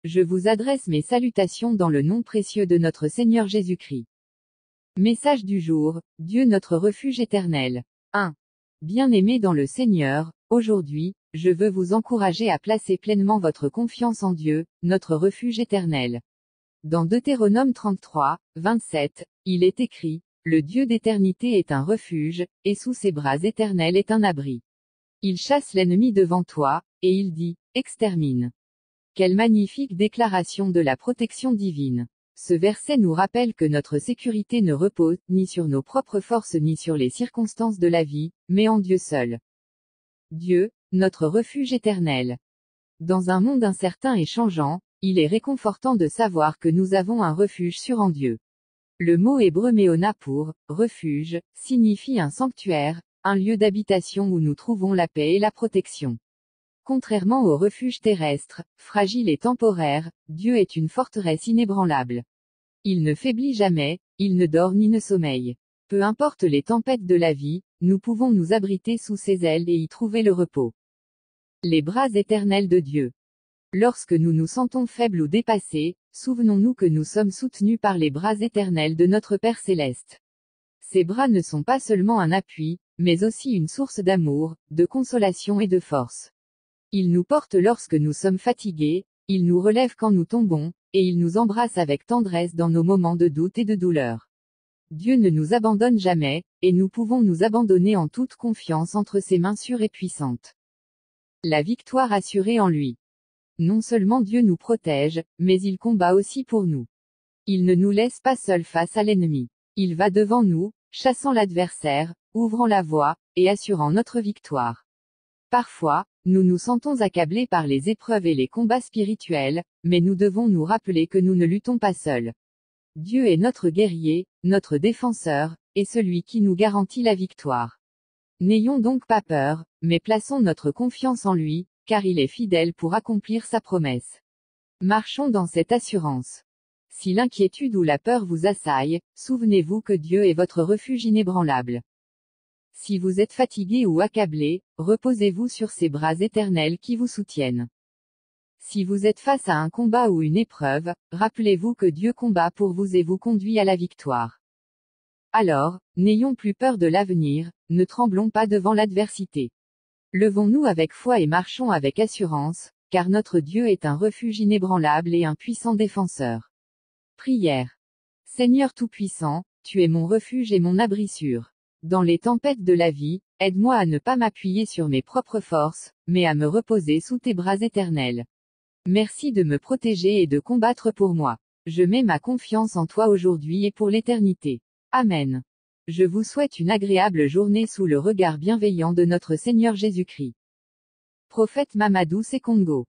Je vous adresse mes salutations dans le nom précieux de notre Seigneur Jésus-Christ. Message du jour, Dieu notre refuge éternel. 1. Bien-aimés dans le Seigneur, aujourd'hui, je veux vous encourager à placer pleinement votre confiance en Dieu, notre refuge éternel. Dans Deutéronome 33, 27, il est écrit, le Dieu d'éternité est un refuge, et sous ses bras éternels est un abri. Il chasse l'ennemi devant toi, et il dit, extermine. Quelle magnifique déclaration de la protection divine. Ce verset nous rappelle que notre sécurité ne repose ni sur nos propres forces ni sur les circonstances de la vie, mais en Dieu seul. Dieu, notre refuge éternel. Dans un monde incertain et changeant, il est réconfortant de savoir que nous avons un refuge sûr en Dieu. Le mot hébreu méona pour refuge signifie un sanctuaire, un lieu d'habitation où nous trouvons la paix et la protection. Contrairement au refuge terrestre, fragile et temporaire, Dieu est une forteresse inébranlable. Il ne faiblit jamais, il ne dort ni ne sommeille. Peu importe les tempêtes de la vie, nous pouvons nous abriter sous ses ailes et y trouver le repos. Les bras éternels de Dieu. Lorsque nous nous sentons faibles ou dépassés, souvenons-nous que nous sommes soutenus par les bras éternels de notre Père céleste. Ces bras ne sont pas seulement un appui, mais aussi une source d'amour, de consolation et de force. Il nous porte lorsque nous sommes fatigués, il nous relève quand nous tombons, et il nous embrasse avec tendresse dans nos moments de doute et de douleur. Dieu ne nous abandonne jamais, et nous pouvons nous abandonner en toute confiance entre ses mains sûres et puissantes. La victoire assurée en lui. Non seulement Dieu nous protège, mais il combat aussi pour nous. Il ne nous laisse pas seuls face à l'ennemi. Il va devant nous, chassant l'adversaire, ouvrant la voie, et assurant notre victoire. Parfois, nous nous sentons accablés par les épreuves et les combats spirituels, mais nous devons nous rappeler que nous ne luttons pas seuls. Dieu est notre guerrier, notre défenseur, et celui qui nous garantit la victoire. N'ayons donc pas peur, mais plaçons notre confiance en lui, car il est fidèle pour accomplir sa promesse. Marchons dans cette assurance. Si l'inquiétude ou la peur vous assaille, souvenez-vous que Dieu est votre refuge inébranlable. Si vous êtes fatigué ou accablé, reposez-vous sur ces bras éternels qui vous soutiennent. Si vous êtes face à un combat ou une épreuve, rappelez-vous que Dieu combat pour vous et vous conduit à la victoire. Alors, n'ayons plus peur de l'avenir, ne tremblons pas devant l'adversité. Levons-nous avec foi et marchons avec assurance, car notre Dieu est un refuge inébranlable et un puissant défenseur. Prière. Seigneur Tout-Puissant, tu es mon refuge et mon abri sûr. Dans les tempêtes de la vie, aide-moi à ne pas m'appuyer sur mes propres forces, mais à me reposer sous tes bras éternels. Merci de me protéger et de combattre pour moi. Je mets ma confiance en toi aujourd'hui et pour l'éternité. Amen. Je vous souhaite une agréable journée sous le regard bienveillant de notre Seigneur Jésus-Christ. Prophète Mamadou Sekongo.